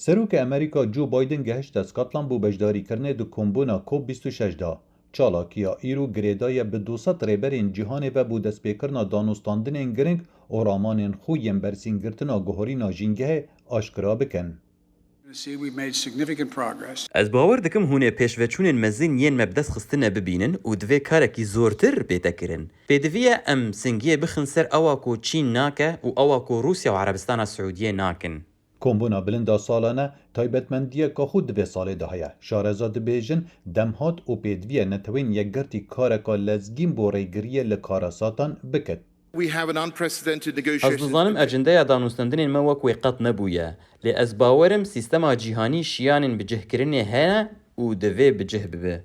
سروک امریکا جو بایدن گهشت اسکاتلند بو بجداری کرنه دو کمبونا کوب 26 دا. چالاکیا ایرو گریدای به 200 ریبرین جهان و بو دست پیکرنا دانوستاندنین گرنگ و رامانین خویم برسین گرتنا گوهرینا جینگه آشکرا بکن. از باور دکم هونه پیشوچونین مزین ین مبدس خستنه ببینن و دوی کارکی زورتر بیتا کرن. پیدویه ام سنگیه بخن سر اواکو چین ناکه و اواکو روسیا و عربستان سعودیه ناکن. کمبونا بلندا سالانه تایبەتمەندیە کا خود دوێ ساڵێ داهەیە شارەزا dibêjin demhat û pêdiviye netewên yekgertî kareka lezgîn bo rêgiriye li karasatan bikit. از نظام اجنده دانوستندنین ما وک وقت نبویه لی از باورم سیستما جیهانی شیانین بجه کرنه هنه و دوی بجه ببه.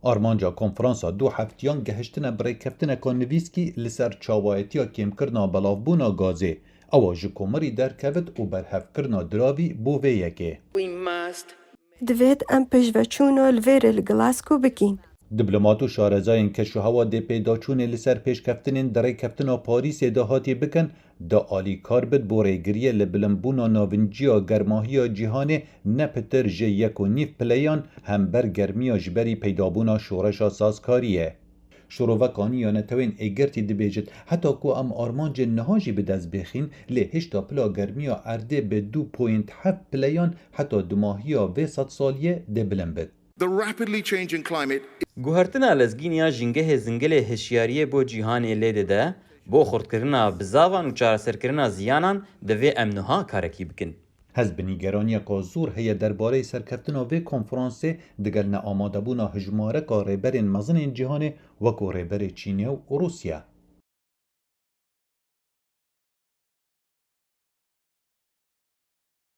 Armanca konferansa du heftiyan gehiştine birêkeftineka nivîskî li ser çawayetiya kêmkirina belavbûna gazê. Ewa ji komarî derkevit û berhevkirina diravî bo vê yekê. Divêt em pêşveçûna li vêrê li Glasgow bikin. Diplomat û şarezayên keşûhewa dê pêdaçûnê li ser pêşkeftinên derêkeftina Parîsê de hatî bikin, da alîkar bit bo rêgiriye li bilimbûna navinciya germahiya cîhanê ne pitir ji 1.5 pileyan hember germiya ji berî peydabûna şoreşa sazkariyê. Şorovekaniya netewên êgertî dibêjit heta ku em armancên niha jî bi dest bêxîn lê hişta pila germiya erdê bi 2.7 pileyan heta dumahiya vê sedsaliyê dê bilind bit. گوهرتنا لزگینیا جنگه زنگل هشیاریه بو جیهان لیده ده بو خردکرنا بزاوان و چارەسەرکردنا زیانان دوی امنها کارکی بکن. Hezb nîgeraniyeka zûr heye derbareyê serkeftina vê konferansê digel neamadebûna hijmareka rêberên mezinên cîhanê wekû rêberê Çînê û Rûsya.